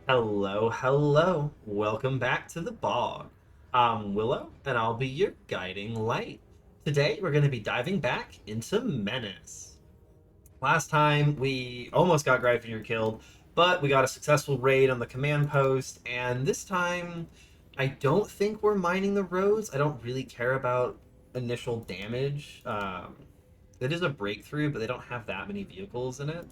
Hello, hello. Welcome back to the bog. I'm Willow, and I'll be your guiding light. Today, we're going to be diving back into Menace. Last time, we almost got Gryphonir killed, but we got a successful raid on the command post, and this time, I don't think we're mining the roads. I don't really care about initial damage. It is a breakthrough, but they don't have that many vehicles in it.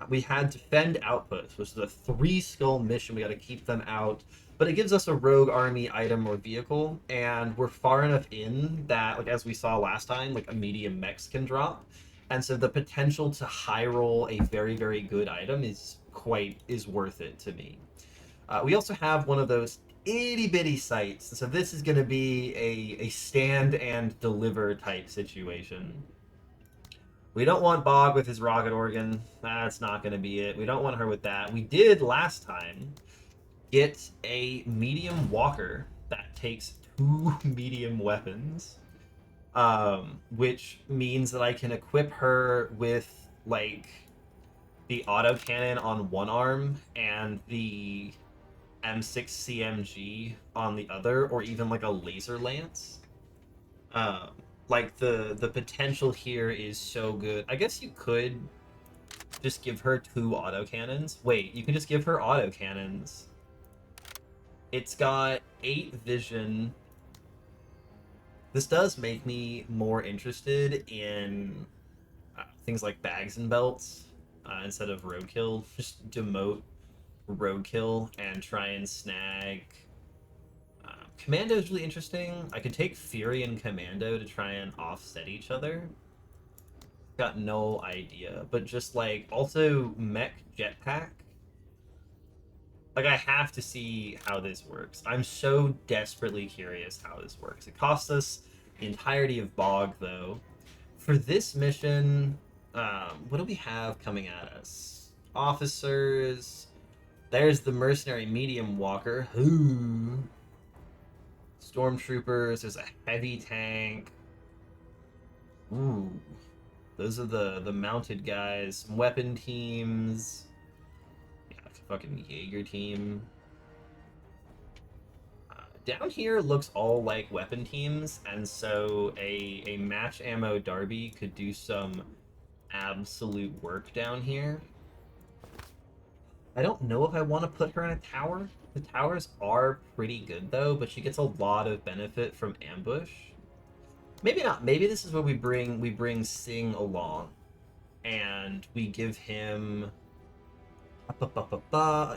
We had defend outposts, which is a 3 skill mission. We got to keep them out, but it gives us a rogue army item or vehicle, and we're far enough in that, like as we saw last time, like a medium mechs can drop, and so the potential to high roll a very good item is worth it to me. We also have one of those itty bitty sites, so this is going to be a stand and deliver type situation. We don't want Bog with his rocket organ. That's not going to be it. We don't want her with that. We did last time get a medium walker that takes 2 medium weapons, which means that I can equip her with like the autocannon on one arm and the M6 CMG on the other, or even like a laser lance. Um, like the potential here is so good. I guess you could just give her 2 autocannons. Wait, you can just give her autocannons. It's got 8 vision. This does make me more interested in things like bags and belts instead of roadkill. Just demote roadkill and try and snag. Commando is really interesting. I could take Fury and Commando to try and offset each other. Got no idea, but just like also mech jetpack. Like I have to see how this works. I'm so desperately curious how this works. It costs us the entirety of Bog though. For this mission, what do we have coming at us? Officers. There's the mercenary medium walker. Ooh. Stormtroopers. There's a heavy tank. Ooh. Those are the mounted guys. Some weapon teams. Yeah, fucking Jaeger team. Down here looks all like weapon teams, and so a match ammo Darby could do some absolute work down here. I don't know if I want to put her in a tower. The towers are pretty good though, but she gets a lot of benefit from ambush. Maybe not. Maybe this is where we bring Sing along, and we give him.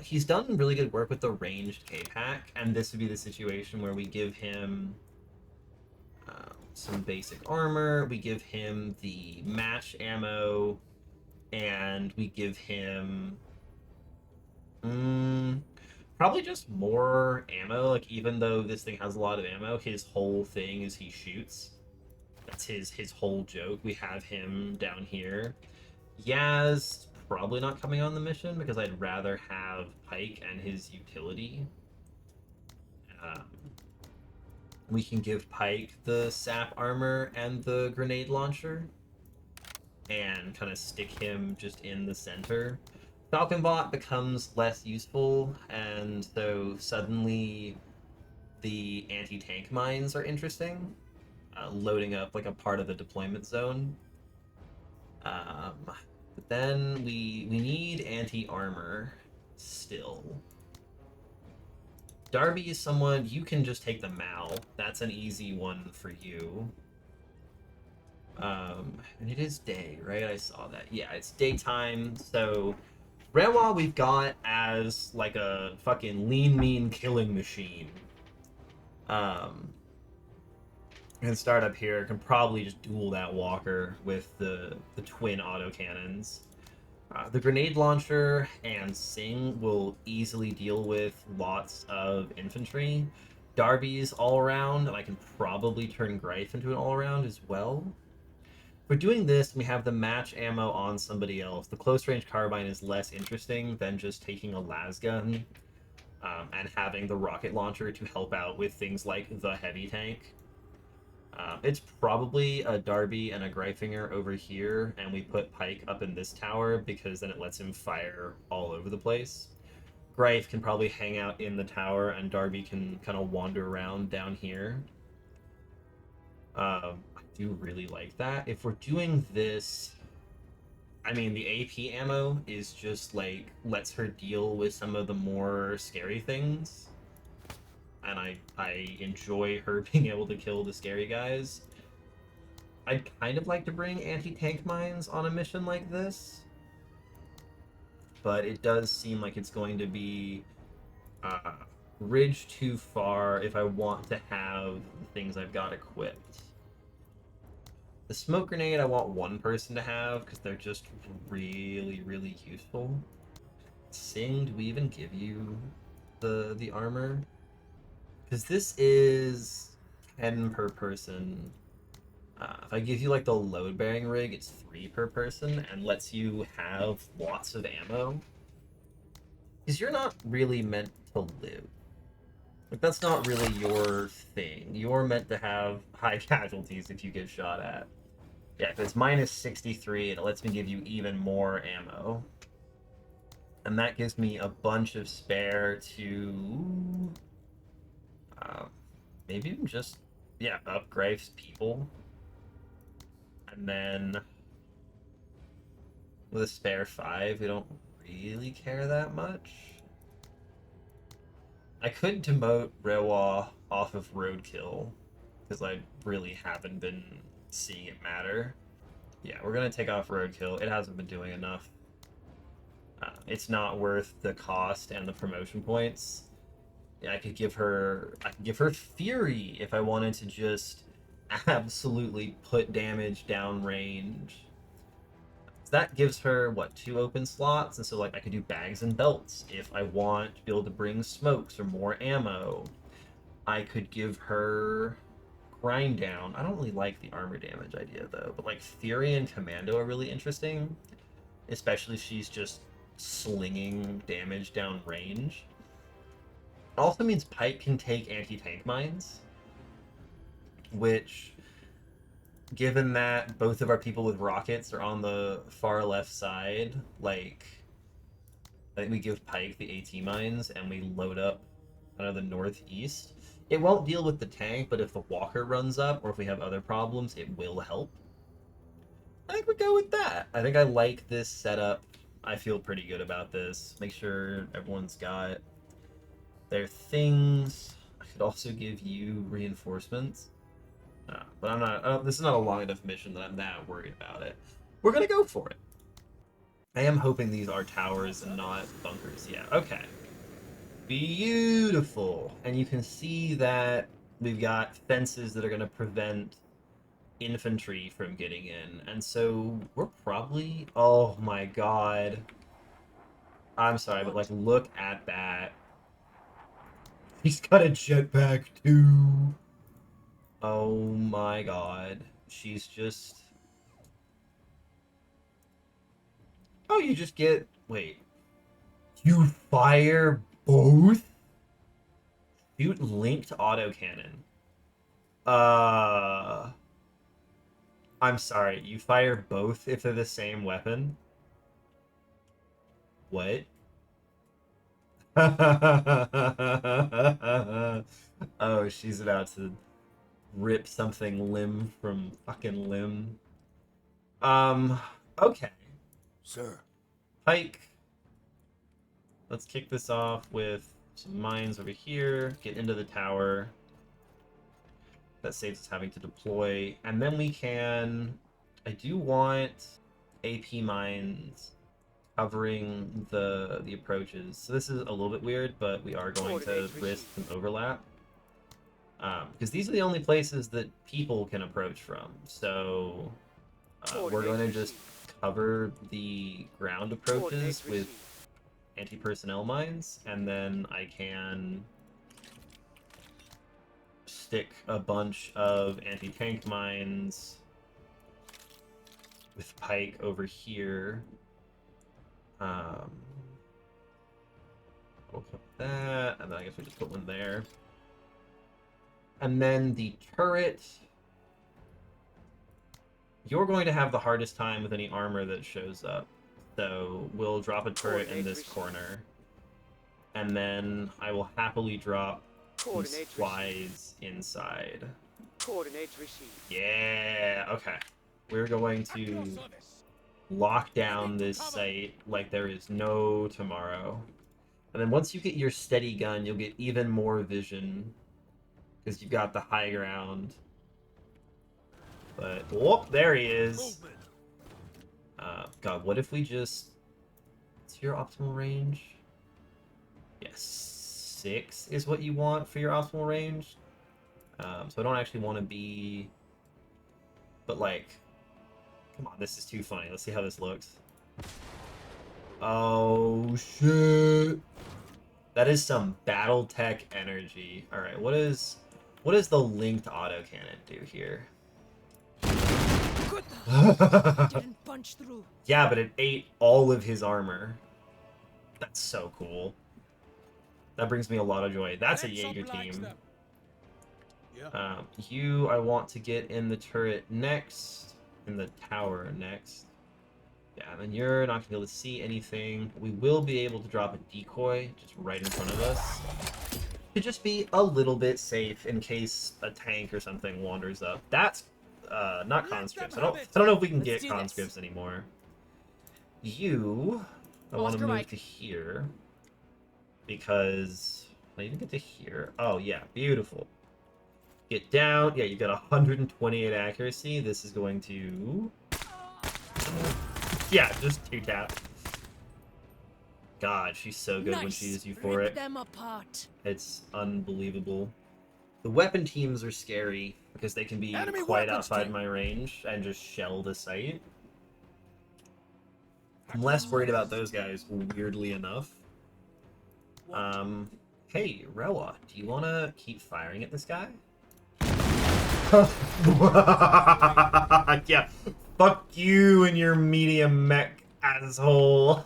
He's done really good work with the ranged K-Pack, and this would be the situation where we give him some basic armor, we give him the match ammo, and we give him probably just more ammo. Like even though this thing has a lot of ammo, his whole thing is he shoots. That's his whole joke. We have him down here. Yaz probably not coming on the mission because I'd rather have Pike and his utility. Um, we can give Pike the sap armor and the grenade launcher and kind of stick him just in the center. Falcon Bot becomes less useful, and so suddenly the anti-tank mines are interesting, loading up like a part of the deployment zone. But then we need anti-armor still. Darby is someone you can just take the Mal. That's an easy one for you. And it is day, right? I saw that. Yeah, it's daytime. So Renoir we've got as like a fucking lean, mean killing machine. Um, and startup here can probably just duel that walker with the twin autocannons. The grenade launcher and Sing will easily deal with lots of infantry. Darby's all around, and I can probably turn Greif into an all around as well. For doing this, we have the match ammo on somebody else. The close range carbine is less interesting than just taking a las gun and having the rocket launcher to help out with things like the heavy tank. It's probably a Darby and a Greifinger over here, and we put Pike up in this tower because then it lets him fire all over the place. Greif can probably hang out in the tower, and Darby can kind of wander around down here. I do really like that. If we're doing this, I mean, the AP ammo is just like lets her deal with some of the more scary things, and I enjoy her being able to kill the scary guys. I'd kind of like to bring anti-tank mines on a mission like this, but it does seem like it's going to be uh, ridge too far if I want to have the things I've got equipped. The smoke grenade I want one person to have because they're just really, really useful. Sing, do we even give you the armor? Because this is 10 per person. If I give you like the load bearing rig, it's 3 per person and lets you have lots of ammo. Because you're not really meant to live. Like, that's not really your thing. You're meant to have high casualties if you get shot at. Yeah, if it's minus 63, it lets me give you even more ammo. And that gives me a bunch of spare to... maybe even just, yeah, upgrade people. And then with a spare 5, we don't really care that much. I could demote Rewa off of Roadkill, because I really haven't been seeing it matter. Yeah, we're going to take off Roadkill. It hasn't been doing enough. It's not worth the cost and the promotion points. Yeah, I could give her Fury if I wanted to just absolutely put damage downrange. So that gives her what, 2 open slots, and so like I could do bags and belts if I want to be able to bring smokes or more ammo. I could give her grind down. I don't really like the armor damage idea though, but like Fury and Commando are really interesting, especially if she's just slinging damage down range. It also means Pike can take anti-tank mines, which, given that both of our people with rockets are on the far left side, like, I think we give Pike the AT mines and we load up kind of the northeast. It won't deal with the tank, but if the walker runs up or if we have other problems, it will help. I think we go with that. I think I like this setup. I feel pretty good about this. Make sure everyone's got their things. I could also give you reinforcements. But I'm not. This is not a long enough mission that I'm that worried about it. We're gonna go for it. I am hoping these are towers and not bunkers. Yeah. Okay. Beautiful. And you can see that we've got fences that are gonna prevent infantry from getting in, and so we're probably. Oh my god. I'm sorry, but like, look at that. He's got a jetpack too. Oh my god. She's just... Oh, you just get... Wait. You fire both? Shoot linked autocannon. I'm sorry. You fire both if they're the same weapon? What? Oh, she's about to rip something limb from fucking limb. Okay. Sir. Pike. Let's kick this off with some mines over here. Get into the tower. That saves us having to deploy. And then we can... I do want AP mines covering the approaches. So this is a little bit weird, but we are going to risk some overlap. Because these are the only places that people can approach from. So we're going to just cover the ground approaches with anti-personnel mines, and then I can stick a bunch of anti-tank mines with Pike over here. We'll put that, and then I guess we just put one there. And then the turret... You're going to have the hardest time with any armor that shows up. So we'll drop a turret in this corner. and then I will happily drop some Coordinates squaddies inside. Coordinates received. Yeah, okay. We're going to lock down this site like there is no tomorrow. And then once you get your steady gun, you'll get even more vision because you've got the high ground. But, whoop, there he is. God, what if we just... What's your optimal range? Yes, 6 is what you want for your optimal range. So I don't actually want to be... But, like... Come on, this is too funny. Let's see how this looks. Oh, shit. That is some BattleTech energy. Alright, what does the linked autocannon do here? Didn't punch through. Yeah, but it ate all of his armor. That's so cool. That brings me a lot of joy. That's a Jaeger team. You, I want to get in the turret next. In the tower next. Yeah, and then you're not going to be able to see anything. We will be able to drop a decoy just right in front of us. To just be a little bit safe in case a tank or something wanders up. That's not conscripts. I don't know if we can get conscripts anymore. You, I want to move to here. Because I even get to here. Oh yeah, beautiful. Get down. Yeah, you've got 128 accuracy. This is going to... Yeah, just 2 tap. God, she's so good when she uses you for it. Them apart. It's unbelievable. The weapon teams are scary because they can be quite outside my range and just shell the site. I'm less worried about those guys, weirdly enough. Hey, Rewa, do you want to keep firing at this guy? Yeah, fuck you and your medium mech asshole.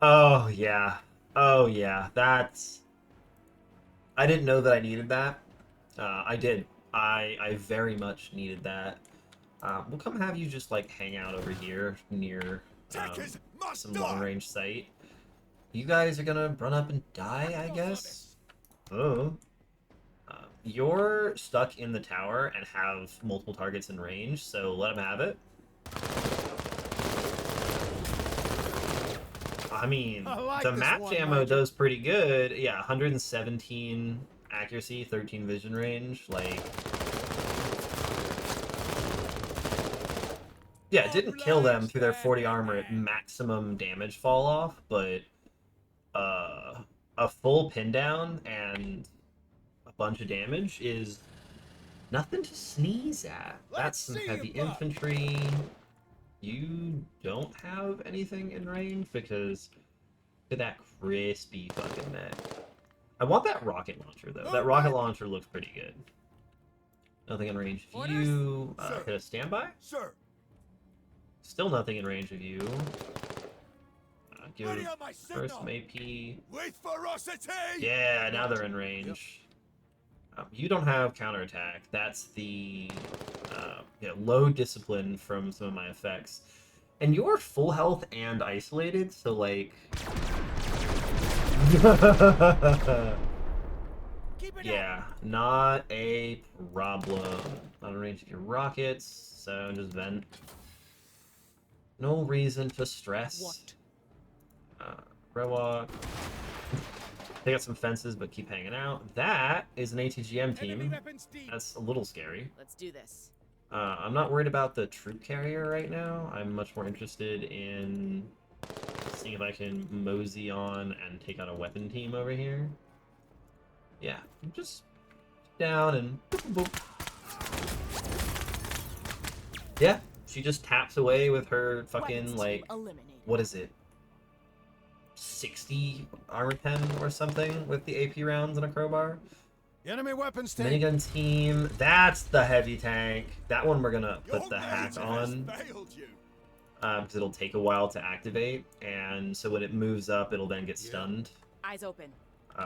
Oh, yeah. Oh, yeah, that's... I didn't know that I needed that. I did. I very much needed that. We'll come have you just, like, hang out over here near some long-range sight. You guys are gonna run up and die, I guess? Oh. You're stuck in the tower and have multiple targets in range, so let them have it. I mean, the match ammo does pretty good. Yeah, 117 accuracy, 13 vision range. Like, yeah, it didn't kill them through their 40 armor at maximum damage fall off, but a full pin down and a bunch of damage is nothing to sneeze at. That's some heavy infantry. You don't have anything in range because look at that crispy fucking neck. I want that rocket launcher though. That rocket launcher looks pretty good. Nothing in range of you. Hit a standby? Sir. Still nothing in range of you. Give first some AP. With ferocity! Yeah, now they're in range. You don't have counterattack. That's the low discipline from some of my effects. And you're full health and isolated, so like... Yeah, not a problem. Not in range of your rockets, so just vent. No reason to stress. What? Rewalk. Take out some fences, but keep hanging out. That is an ATGM team. That's a little scary. Let's do this. I'm not worried about the troop carrier right now. I'm much more interested in seeing if I can mosey on and take out a weapon team over here. Yeah, just down and boop, boop. Yeah, she just taps away with her fucking, like, what is it? 60 armor pen or something with the AP rounds and a crowbar. Enemy weapons tank. Minigun team. That's the heavy tank. That one we're gonna put the hack on because it'll take a while to activate, and so when it moves up, it'll then get stunned. Eyes open.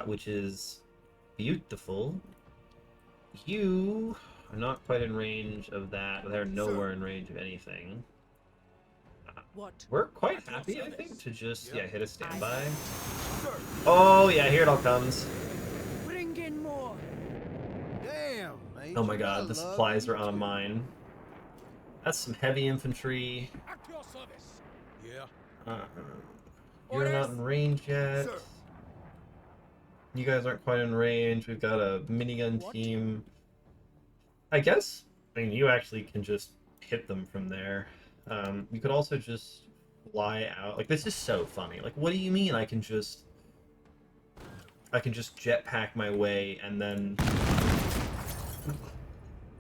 Which is beautiful. You are not quite in range of that. They're nowhere in range of anything. What? We're quite happy, I think, to just, yeah, hit a standby. Sir. Oh, yeah, here it all comes. Bring in more. Damn, Major. Oh my I god, the love supplies you are on too. mine. That's some heavy infantry. At your service. Yeah. You're not in range yet. Sir. You guys aren't quite in range. We've got a minigun What? team. I guess, I mean, you actually can just hit them from there. You could also just fly out. Like, this is so funny. Like, what do you mean I can just jetpack my way and then...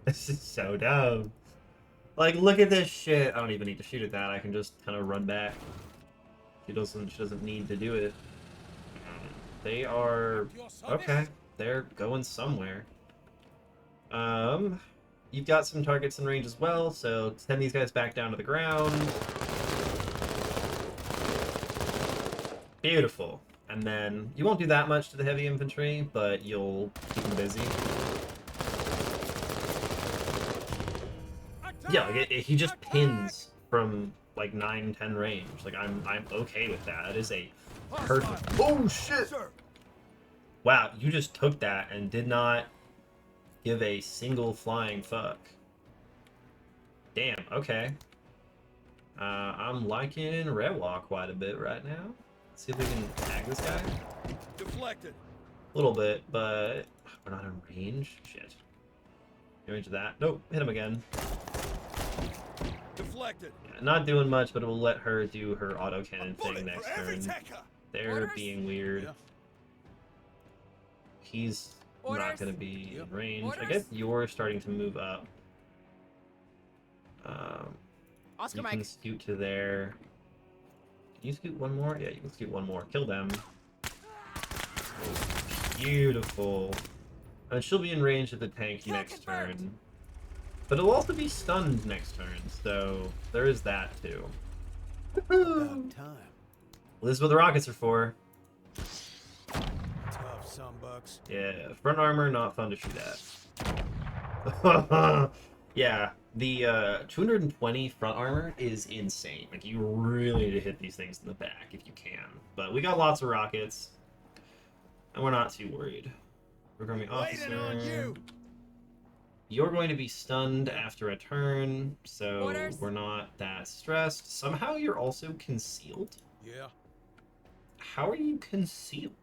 This is so dumb. Like, look at this shit. I don't even need to shoot at that. I can just kind of run back. She doesn't need to do it. They are... Okay. They're going somewhere. You've got some targets in range as well, so send these guys back down to the ground. Beautiful. And then, you won't do that much to the heavy infantry, but you'll keep them busy. Yeah, like he just pins from like 9-10 range. Like I'm okay with that. That is a perfect. Oh shit! Sir. Wow, you just took that and did not give a single flying fuck. Damn. Okay. I'm liking Redwall quite a bit right now. Let's see if we can tag this guy. Deflected. A little bit, but we're not in range. Shit. In range of that. Nope. Hit him again. Deflected. Yeah, not doing much, but it will let her do her autocannon thing next for every turn. taker. They're Orders? being weird. Yeah. He's not Orders? going to be Yep. in range. I Orders? guess you're starting to move up. Oscar You Mike. can scoot to there. Can you scoot one more? Yeah, you can scoot one more. Kill them. Beautiful. And she'll be in range of the tank Kill next confirmed. turn. But it'll also be stunned next turn, so there is that too. About time. Well, this is what the rockets are for. Tough sunbucks. Yeah, front armor, not fun to shoot at. Yeah, the 220 front armor is insane. Like, you really need to hit these things in the back if you can. But we got lots of rockets, and we're not too worried. We're going to be Waiting on officer. you. You're going to be stunned after a turn, so Orders? we're not that stressed. Somehow you're also concealed. Yeah. How are you concealed?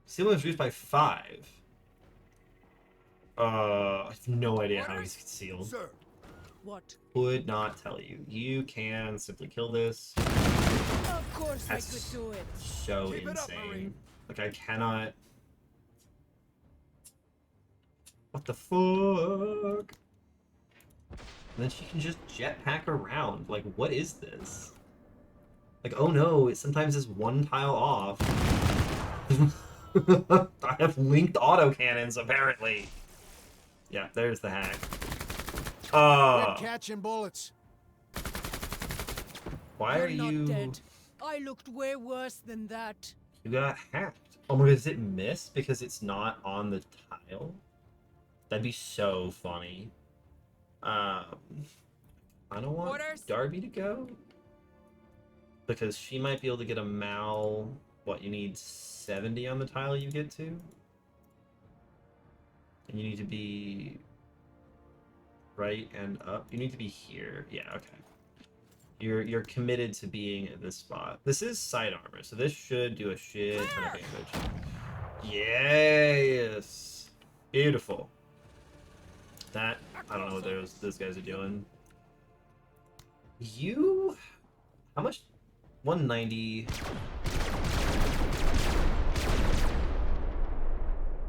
Concealment is reduced by 5. I have no idea how he's concealed. Sir. What? Would not tell you. You can simply kill this. Of course That's I could do it. so Keep it up, insane. Marine. Like, I cannot... What the fuck? And then she can just jetpack around. Like, what is this? Like, oh no, it sometimes is one tile off. I have linked autocannons, apparently. Yeah, there's the hack. We're catching bullets. Why You're are not you... dead. I looked way worse than that. You got hacked. Oh my god, does it miss because it's not on the tile? That'd be so funny. I don't want Orders? Darby to go. Because she might be able to get a Mal... What, you need 70 on the tile you get to? And you need to be... right and up. You need to be here. Yeah, okay. You're committed to being at this spot. This is side armor, so this should do a shit ton of damage. Yes! Beautiful. That, I don't know what those guys are doing. You... How much? 190...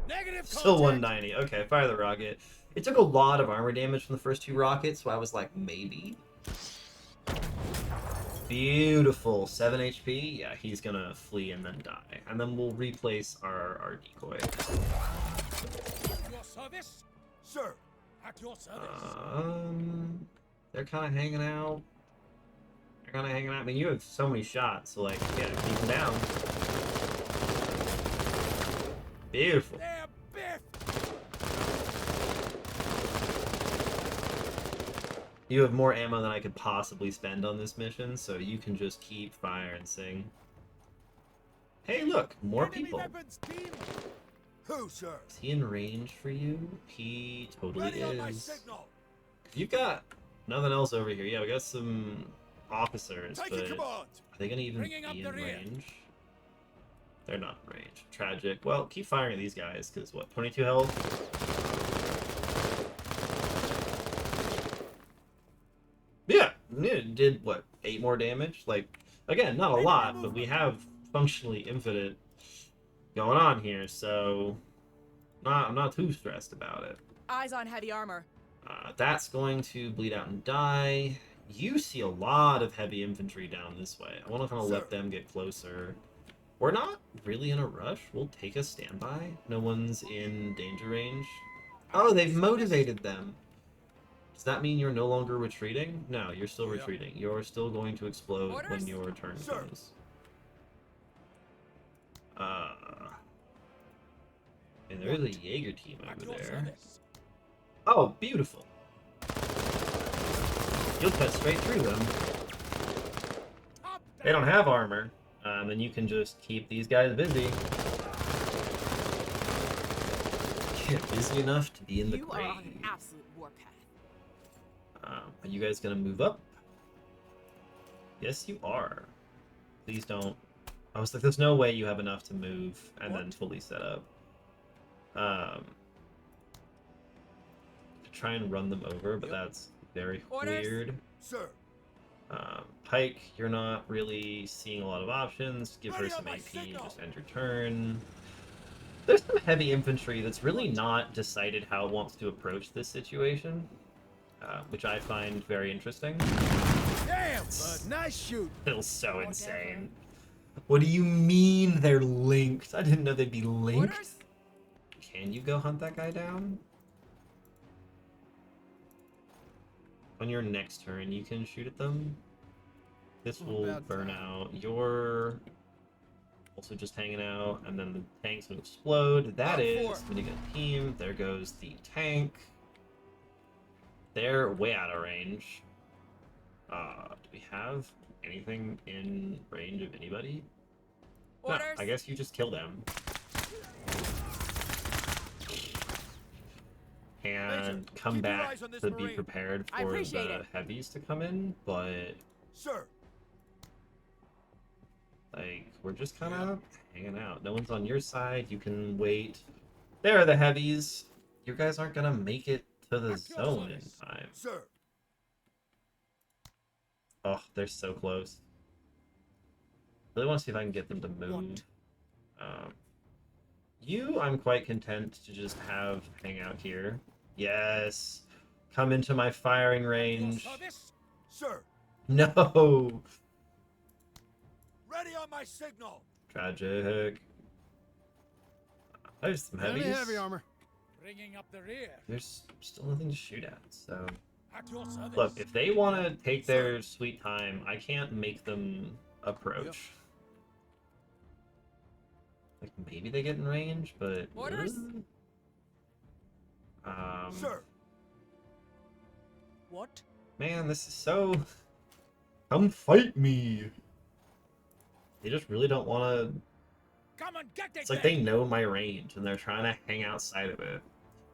Negative Still contact. 190. Okay, fire the rocket. It took a lot of armor damage from the first 2 rockets, so I was like, maybe. Beautiful. 7 HP. Yeah, he's gonna flee and then die. And then we'll replace our decoy. At your service. Sir. At your service. They're kind of hanging out. I mean, you have so many shots, so like, yeah, keep them down. Beautiful. There, Biff. You have more ammo than I could possibly spend on this mission, so you can just keep firing. Hey, look, more Enemy people. weapons, team. Who, sir? Is he in range for you? He totally Ready on my is. signal. You've got nothing else over here. Yeah, we got some officers, Taking but command. are they gonna even Bringing up be the in rear. range? They're not in range. Tragic. Well, keep firing at these guys, because what, 22 health? Yeah, it did, what, 8 more damage? Like, again, not a lot, but we have functionally infinite going on here, so I'm not too stressed about it. Eyes on heavy armor. That's going to bleed out and die. You see a lot of heavy infantry down this way. I want to kind of let them get closer. We're not really in a rush. We'll take a standby. No one's in danger range. Oh, they've motivated them. Does that mean you're no longer retreating? No, you're still retreating. You're still going to explode when your turn comes. And there is a Jaeger team over there. Oh, beautiful. You'll cut straight through them. They don't have armor. Then you can just keep these guys busy. Get busy enough to be in the You are grave. on an absolute warpath. Are you guys gonna move up? Yes, you are. Please don't. I was like, there's no way you have enough to move and then fully set up. Try and run them over, but that's very weird. Sir. Pike, you're not really seeing a lot of options. Give her some AP, just end your turn. There's some heavy infantry that's really not decided how it wants to approach this situation, which I find very interesting. Damn, bud. Nice shoot. Feels so insane. What do you mean they're linked? I didn't know they'd be linked. Orders? Can you go hunt that guy down? On your next turn, you can shoot at them. This will burn out. You're also just hanging out, and then the tanks will explode. That is minigun team. There goes the tank. They're way out of range. Do we have anything in range of anybody? No, I guess you just kill them. And come back to be prepared for the heavies to come in, but like, we're just kind of hanging out. No one's on your side. You can wait. There are the heavies. You guys aren't gonna make it to the zone in time. Oh, they're so close. Really want to see if I can get them to move. I'm quite content to just have hang out here. Yes. Come into my firing range. No. Ready on my signal. Tragic. There's some heavies. Heavy armor. Bringing up the rear. There's still nothing to shoot at, so. At your service. Look, if they want to take their sweet time, I can't make them approach. Like, maybe they get in range, but... Orders? What? Man, this is so... Come fight me! They just really don't want to... Come and get It's like they know my range, and they're trying to hang outside of it.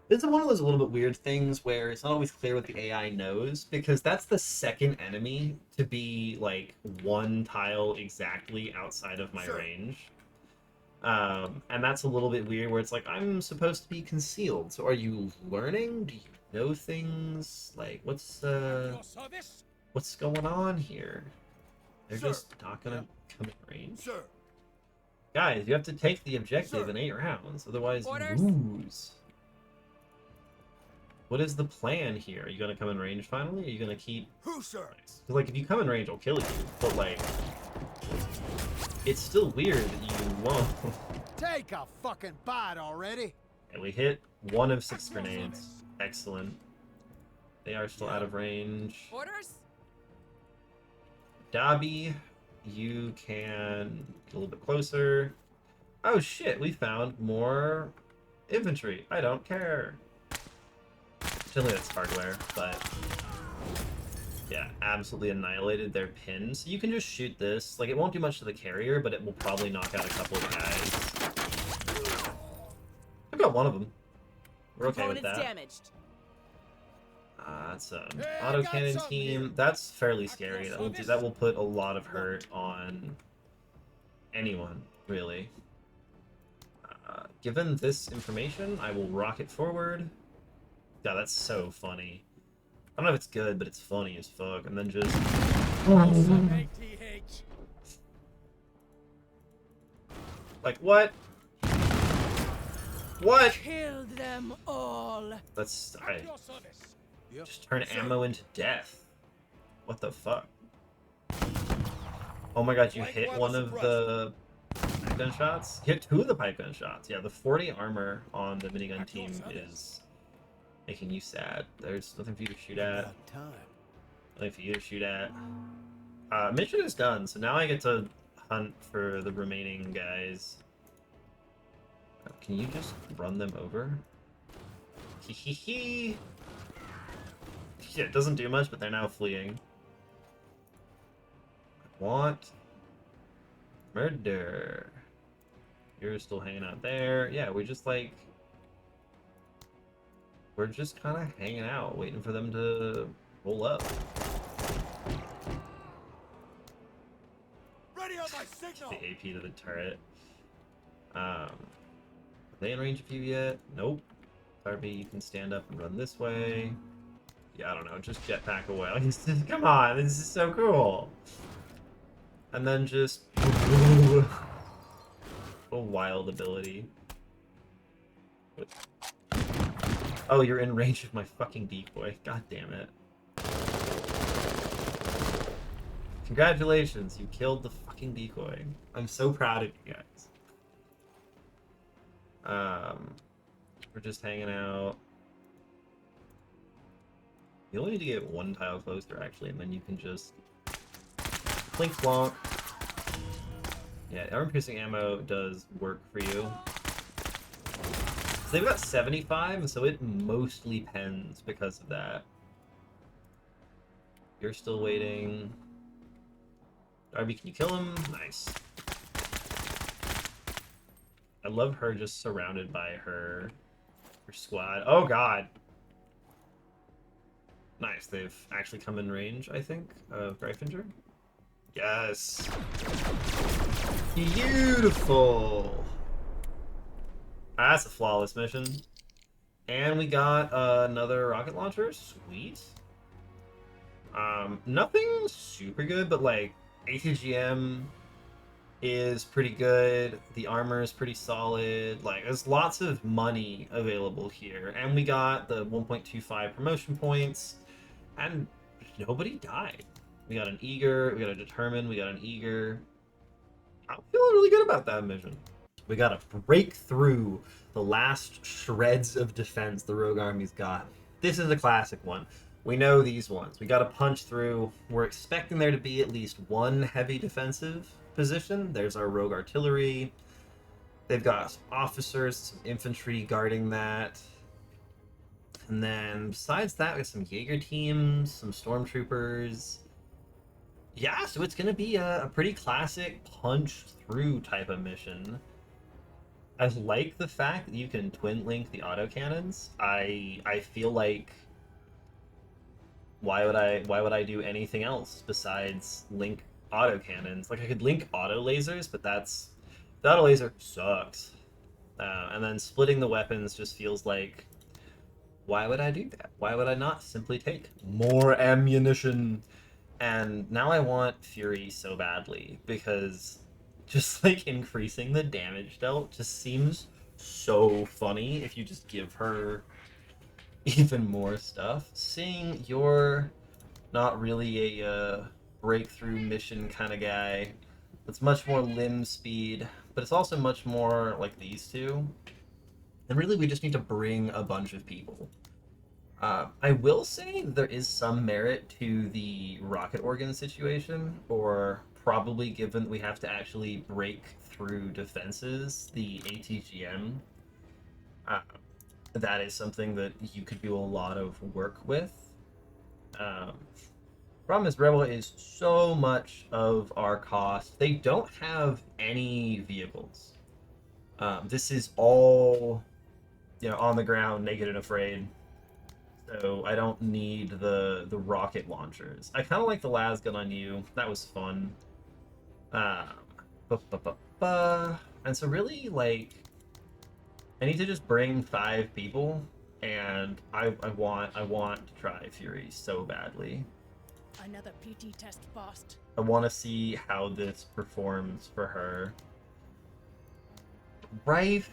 It's one of those little bit weird things where it's not always clear what the AI knows, because that's the second enemy to be, like, one tile exactly outside of my range. And that's a little bit weird, where it's like, I'm supposed to be concealed, so are you learning? Do you know things? Like, what's going on here? They're just not gonna come in range. Guys, you have to take the objective in 8 rounds, otherwise you lose. What is the plan here? Are you gonna come in range finally, or are you gonna keep... Because, like, if you come in range, I'll kill you, but, like... It's still weird that you won't. Take a fucking bite already. And we hit 1 of 6 grenades. Excellent. They are still out of range. Orders? Dobby, you can get a little bit closer. Oh shit, we found more infantry. I don't care. Generally that's hardware, but Yeah, absolutely annihilated their pin. So you can just shoot this. Like, it won't do much to the carrier, but it will probably knock out a couple of guys. I got one of them. We're okay with Components that. damaged. That's Hey, auto got cannon something team. here. That's fairly At scary. your That service. will put a lot of hurt on anyone, really. Given this information, I will rocket forward. God, that's so funny. I don't know if it's good, but it's funny as fuck. And then just... Some ATH. Like, what? What? Kill them all. Let's... At your service. Yep. Just turn Sir. ammo into death. What the fuck? Oh my god, you Flank hit weather one of suppressed. the pipe gun shots? Hit two of the pipe gun shots. Yeah, the 40 armor on the minigun At your team service. is making you sad. There's nothing for you to shoot at. About time. Nothing for you to shoot at. Mission is done, so now I get to hunt for the remaining guys. Can you just run them over? Hee hee hee! Yeah, it doesn't do much, but they're now fleeing. I want murder. You're still hanging out there. Yeah, we're just kind of hanging out, waiting for them to roll up. Ready on my signal. The AP to the turret. Are they in range of you yet? Nope. Darby, you can stand up and run this way. Yeah, I don't know, just jetpack away. Like, come on, this is so cool. And then just... a wild ability. Oh, you're in range of my fucking decoy. God damn it. Congratulations, you killed the fucking decoy. I'm so proud of you guys. We're just hanging out. You only need to get one tile closer, actually, and then you can just plink plonk. Yeah, armor-piercing ammo does work for you. So they've got 75, and so it mostly pens because of that. You're still waiting. Darby, can you kill him? Nice. I love her just surrounded by her squad. Oh god! Nice, they've actually come in range, I think, of Greifinger. Yes! Beautiful! That's a flawless mission. And we got another rocket launcher. Sweet. Nothing super good, but like ATGM is pretty good. The armor is pretty solid. Like, there's lots of money available here. And we got the 1.25 promotion points. And nobody died. We got an eager, we got a determined, we got an eager. I'm feeling really good about that mission. We gotta break through the last shreds of defense the Rogue Army's got. This is a classic one. We know these ones. We gotta punch through. We're expecting there to be at least one heavy defensive position. There's our Rogue Artillery. They've got some officers, some infantry guarding that. And then besides that, we have some Jaeger teams, some stormtroopers. Yeah, so it's gonna be a pretty classic punch through type of mission. I like the fact that you can twin link the autocannons. I feel like why would I do anything else besides link autocannons? Like, I could link auto lasers, but the auto laser sucks. And then splitting the weapons just feels like, why would I do that? Why would I not simply take more ammunition? And now I want Fury so badly, because just like increasing the damage dealt just seems so funny if you just give her even more stuff. Seeing you're not really a breakthrough mission kind of guy, it's much more limb speed, but it's also much more like these two. And really, we just need to bring a bunch of people. I will say there is some merit to the rocket organ situation, or probably given that we have to actually break through defenses, the ATGM. That is something that you could do a lot of work with. Problem is, Rebel is so much of our cost. They don't have any vehicles. This is all, on the ground, naked and afraid. So I don't need the rocket launchers. I kind of like the las gun on you. That was fun. Um, and so really, like, I need to just bring 5 people, and I want to try Fury so badly. Another PT test passed. I want to see how this performs for her. Rife,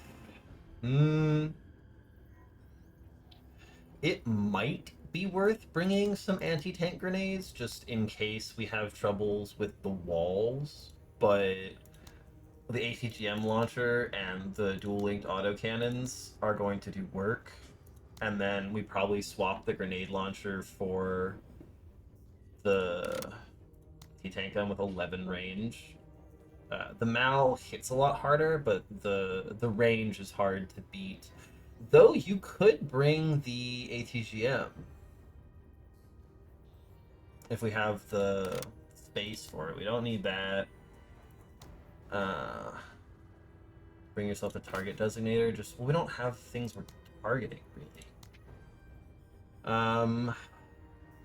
it might be worth bringing some anti-tank grenades just in case we have troubles with the walls, but the ATGM launcher and the dual-linked autocannons are going to do work, and then we probably swap the grenade launcher for the T-tank gun with 11 range. The Mal hits a lot harder, but the range is hard to beat. Though you could bring the ATGM if we have the space for it. We don't need that. Bring yourself a target designator. Just, well, we don't have things we're targeting really.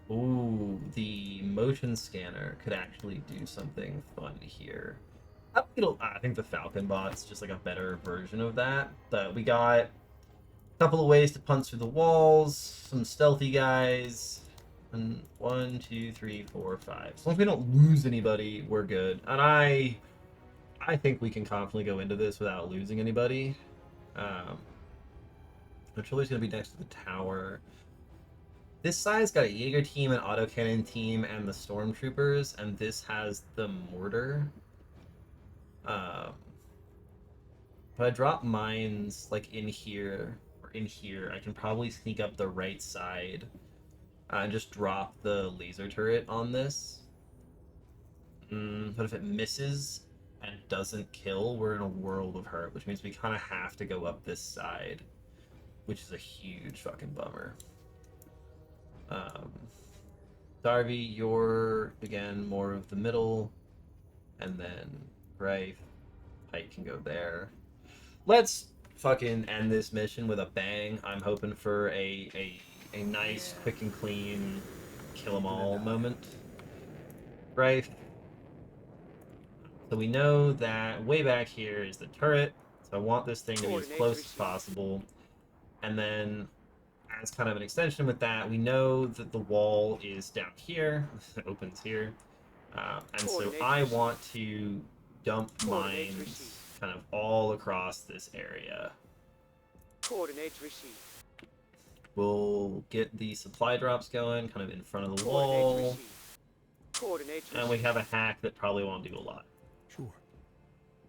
Ooh, the motion scanner could actually do something fun here. I think the Falcon bot's just like a better version of that. But we got a couple of ways to punch through the walls, some stealthy guys, and 1, 2, 3, 4, 5. As long as we don't lose anybody, we're good. And I think we can confidently go into this without losing anybody. Artillery's gonna be next to the tower. This side's got a Jaeger team, an autocannon team, and the stormtroopers, and this has the mortar. If I drop mines like in here or in here, I can probably sneak up the right side and just drop the laser turret on this. But if it misses and doesn't kill, we're in a world of hurt, which means we kind of have to go up this side, which is a huge fucking bummer. Darby, you're, again, more of the middle, and then Greif, Pike can go there. Let's fucking end this mission with a bang. I'm hoping for a nice, quick and clean, kill 'em all moment. Greif. So we know that way back here is the turret, so I want this thing to be as close as possible. And then, as kind of an extension with that, we know that the wall is down here, it opens here, and so I want to dump mines kind of all across this area. Coordinates received. We'll get the supply drops going, kind of in front of the Coordinates wall, received. Coordinates and we have a hack that probably won't do a lot. Sure.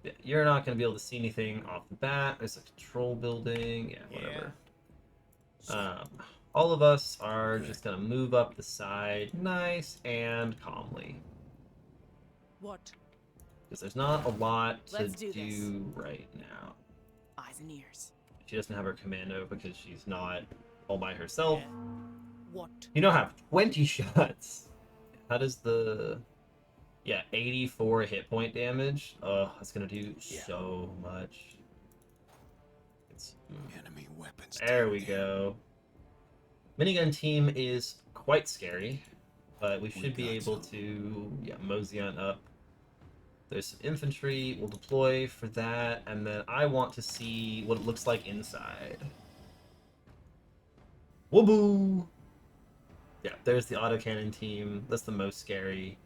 Yeah, you're not going to be able to see anything off the bat. There's a control building, whatever. All of us are just going to move up the side nice and calmly. What? Because there's not a lot to Let's do this. do right now. Eyes and ears. She doesn't have her commando because she's not all by herself. What? You don't have 20 shots. How does the... Yeah, 84 hit point damage. Oh, that's going to do so much. It's... Enemy weapons. There we go. Minigun team is quite scary, but we should be able to mosey on up. There's some infantry. We'll deploy for that, and then I want to see what it looks like inside. Whooboo! Yeah, there's the autocannon team. That's the most scary.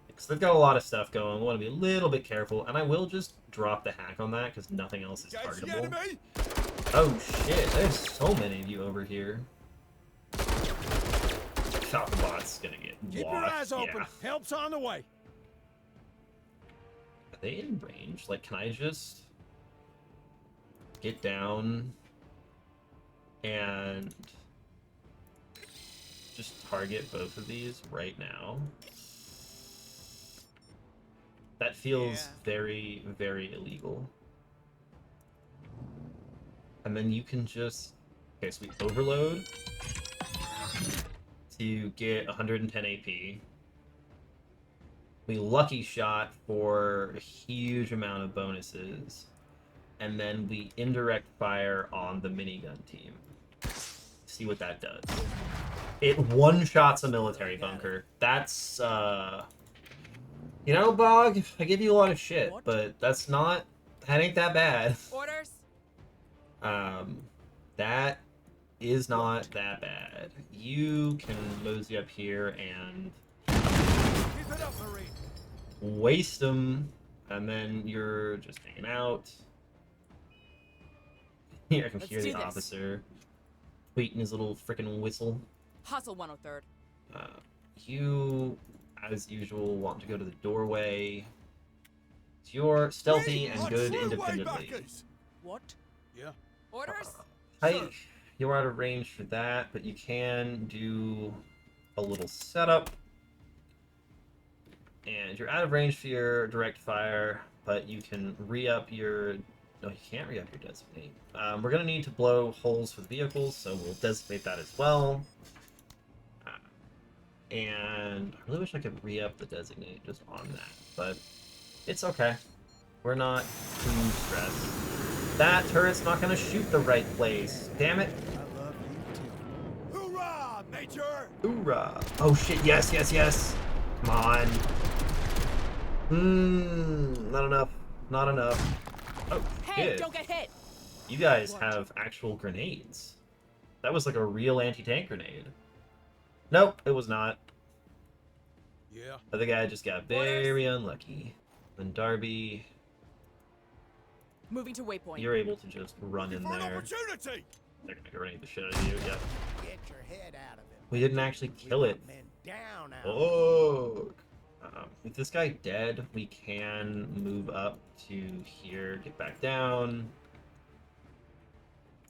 Because they've got a lot of stuff going. We want to be a little bit careful, and I will just drop the hack on that because nothing else is Engage the targetable. enemy. Oh shit, there's so many of you over here. Falcon bot's gonna get Keep your washed. eyes open. Yeah. Help's on the way. Are they in range? Like, can I just get down and just target both of these right now? That feels very, very illegal. And then you can just... Okay, so we overload. to get 110 AP. We lucky shot for a huge amount of bonuses. And then we indirect fire on the minigun team. See what that does. It one-shots a military bunker. That's, you know, Bog, I give you a lot of shit, What? but that ain't that bad. Orders. That is not that bad. You can mosey up here and Keep it up, Marine. waste them, and then you're just hanging out. Here, I can Let's hear the do this. officer tweeting his little freaking whistle. Hustle 103rd. You, as usual, want to go to the doorway. You're stealthy and On good true independently. waybackers. What? Yeah. Orders. Pike, you're out of range for that, but you can do a little setup. And you're out of range for your direct fire, but you can re-up your... No, you can't re-up your designate. We're going to need to blow holes for the vehicles, so we'll designate that as well. And I really wish I could re-up the designate just on that, but it's okay. We're not too stressed. That turret's not going to shoot the right place. Damn it. I love you too. Hoorah, Major! Hoorah. Oh shit, yes, yes, yes. Come on. Not enough. Not enough. Oh, Hey, shit. don't get hit. You guys What? have actual grenades. That was like a real anti-tank grenade. Nope, it was not. Yeah. The other guy just got very unlucky. Then Darby, Moving to waypoint. you're able to just run in Looking for an there. opportunity. They're gonna grenade the shit out of you, yep. Get your head out of it. We didn't actually kill it. Men down out. Oh! With this guy dead, we can move up to here, get back down.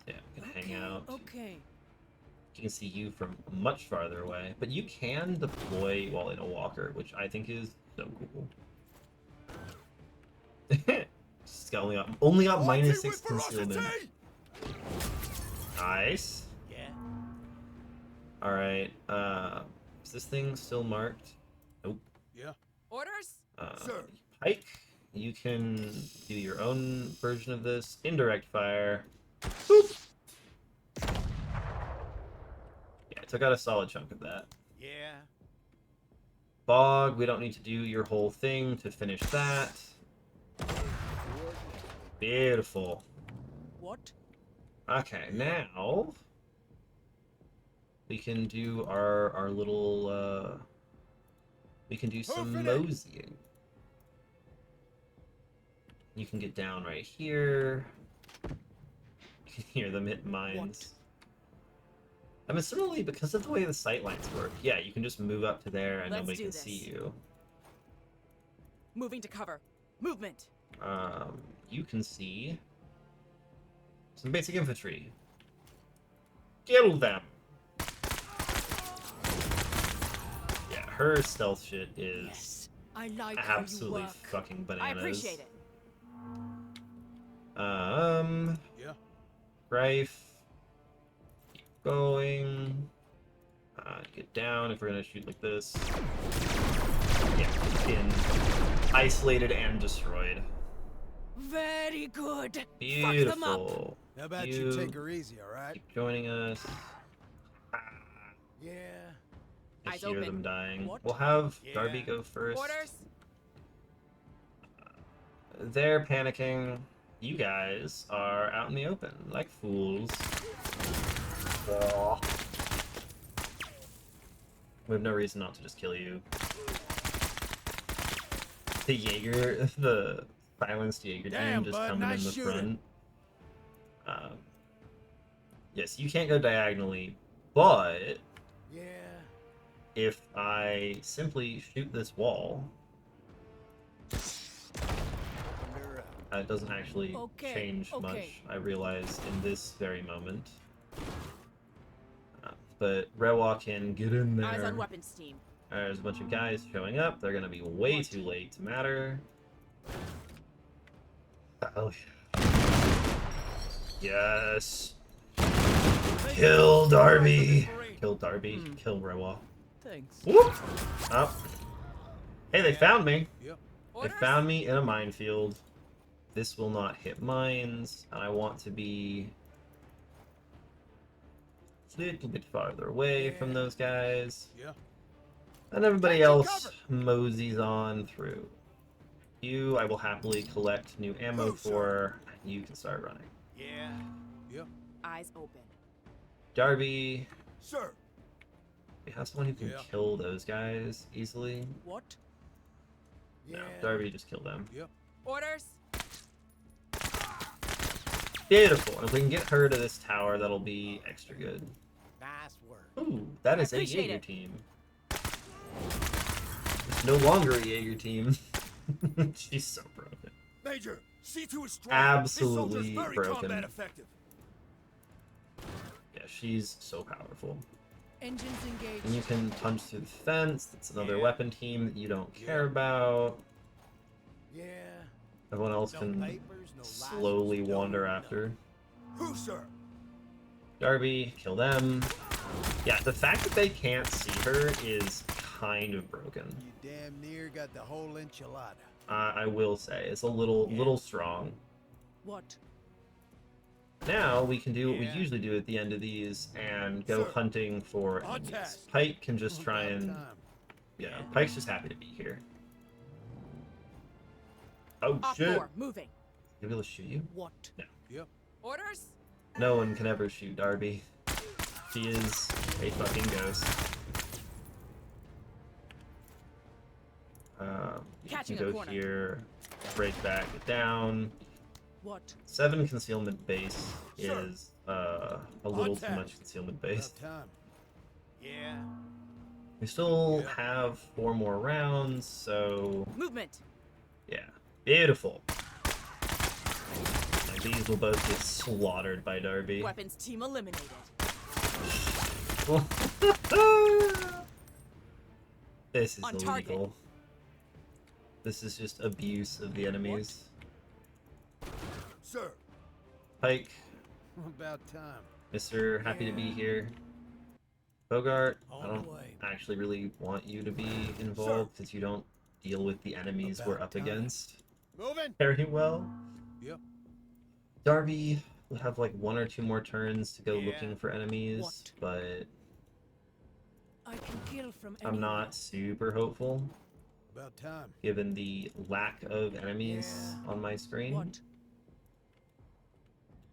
Yeah, we can hang out. Okay. You can see you from much farther away, but you can deploy while in a walker, which I think is so cool. It's got only got Fighting -6 with concealment. ferocity. Nice. Yeah. All right. Is this thing still marked? Nope. Yeah. Orders. Sir. Pike, you can do your own version of this. Indirect fire. Boop. Yeah, I took out a solid chunk of that. Yeah. Bog, we don't need to do your whole thing to finish that. Beautiful. What? Okay, now we can do our little we can do some Hoof it in. moseying. You can get down right here. You can hear them hit mines. I mean, similarly, because of the way the sightlines work, yeah, you can just move up to there and Let's nobody do can this. see you. Moving to cover. Movement. You can see some basic infantry. Kill them! Yeah, her stealth shit is Yes, I like how you absolutely work. fucking bananas. I appreciate it. Yeah. Rife. Keep going. Get down if we're gonna shoot like this. Yeah, been isolated and destroyed. Very good. Fuck them up. Beautiful. How about you take her easy, all right? Keep joining us. Yeah. I Eyes hear open. them dying. What? We'll have Yeah. Darby go first. Orders. They're panicking. You guys are out in the open, like fools. Aw. We have no reason not to just kill you. The Jaeger, the silenced Jaeger Damn, just bud, coming nice in the shooting. front. Yes, you can't go diagonally, but Yeah. if I simply shoot this wall, Under it doesn't actually Okay, change okay. much, I realize, in this very moment. But Rewa can get in Eyes there. on weapons team. There's a bunch of guys showing up. They're gonna be way too late to matter. Oh, yes. Kill Darby. kill Darby, kill Roa. Thanks. Whoop! Oh. Hey, they found me. Yep. They Orders? found me in a minefield. This will not hit mines, and I want to be a little bit farther away from those guys. Yeah. And everybody Taking else cover. moseys on through. You, I will happily collect new ammo Move, sir. for. You can start running. Yeah. Yep. Eyes open. Darby, Sir. we have someone who can Yeah. kill those guys easily. What? Yeah. No, Darby, just kill them. Yep. Orders? Beautiful. And if we can get her to this tower, that'll be extra good. Nice work. Ooh, that is a appreciate Jaeger it. team. It's no longer a Jaeger team. She's so broken. Major, C2 is strong. Absolutely This soldier's very broken. combat effective. Yeah, she's so powerful. Engines engaged. And you can punch through the fence. That's another Yeah. weapon team that you don't care Yeah. about. Yeah. Everyone else No can papers, no slowly license, no wander nothing. after. Who, sir? Darby, kill them. Yeah, the fact that they can't see her is kind of broken. You damn near got the whole enchilada. I will say, it's a little strong. What? Now we can do what we Yeah. usually do at the end of these and go Sir. hunting for On enemies. task. Pike can just try About and time. yeah, Pike's just happy to be here. Oh Off shit! four. Moving. He'll be able to shoot you? What? Yep. Orders? No one can ever shoot Darby. She is a fucking ghost. You Catching can a go corner. here, break back, get down. What? 7 concealment base Sir. is a little too task. much concealment base. About time. Yeah. We still Yeah. have 4 more rounds, so Movement. yeah. Beautiful. And these will both get slaughtered by Darby. Weapons team eliminated. This is On illegal. target. This is just abuse of the enemies. Sir. Pike, About time. Mr. Happy to be here. Bogart, I On don't the way. actually really want you to be involved because you don't deal with the enemies we're About up time. against Moving. very well. Yep. Darby will have like 1 or 2 more turns to go Yeah. looking for enemies, What? but I can kill from I'm not super hopeful About time. given the lack of enemies Yeah. on my screen. What?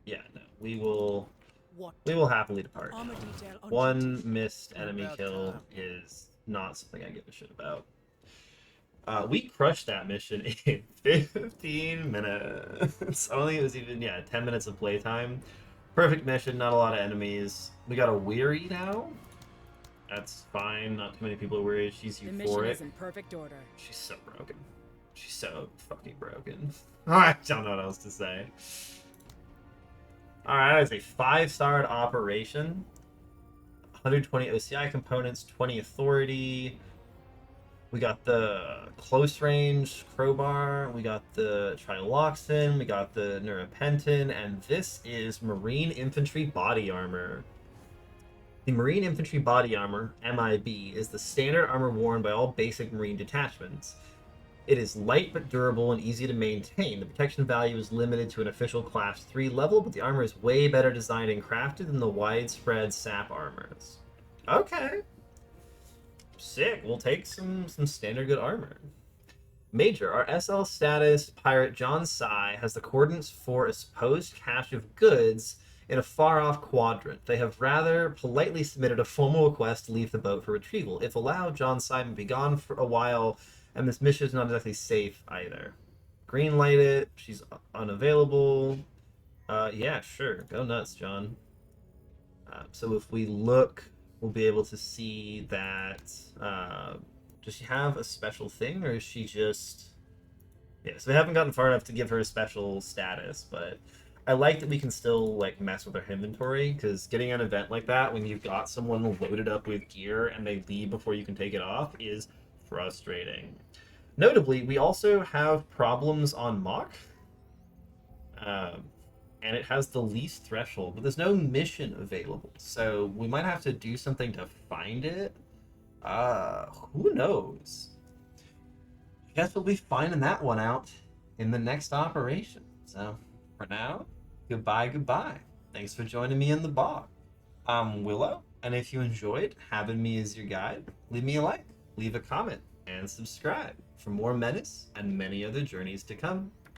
Yeah, no, we will What? happily depart. armor detail on 1 duty. missed enemy About kill time. is not something I give a shit about. We crushed that mission in 15 minutes. I don't think it was even 10 minutes of playtime. Perfect mission, not a lot of enemies. We got a weary now. That's fine. Not too many people are weary. She's The mission euphoric. is in perfect order. She's so broken. She's so fucking broken. I don't know what else to say. Alright, that is a 5-starred operation. 120 OCI components, 20 authority. We got the close range crowbar, we got the triloxin, we got the neuropentin, and this is Marine Infantry body armor. The Marine Infantry body armor, MIB, is the standard armor worn by all basic Marine detachments. It is light but durable and easy to maintain. The protection value is limited to an official Class 3 level, but the armor is way better designed and crafted than the widespread SAP armors. Okay. Sick. We'll take some standard good armor. Major, our SL status pirate John Sai has the coordinates for a supposed cache of goods in a far-off quadrant. They have rather politely submitted a formal request to leave the boat for retrieval. If allowed, John Sai may be gone for a while, and this mission is not exactly safe either. Green light it. She's unavailable. Yeah, sure. Go nuts, John. So if we look, we'll be able to see that. Does she have a special thing, or is she just? Yeah, so we haven't gotten far enough to give her a special status, but I like that we can still like mess with her inventory, because getting an event like that when you've got someone loaded up with gear and they leave before you can take it off is frustrating. Notably, we also have problems on Mach. and it has the least threshold, but there's no mission available. So we might have to do something to find it. Who knows? I guess we'll be finding that one out in the next operation. So for now, goodbye, goodbye. Thanks for joining me in the bog. I'm Willow, and if you enjoyed having me as your guide, leave me a like, leave a comment, and subscribe for more Menace and many other journeys to come.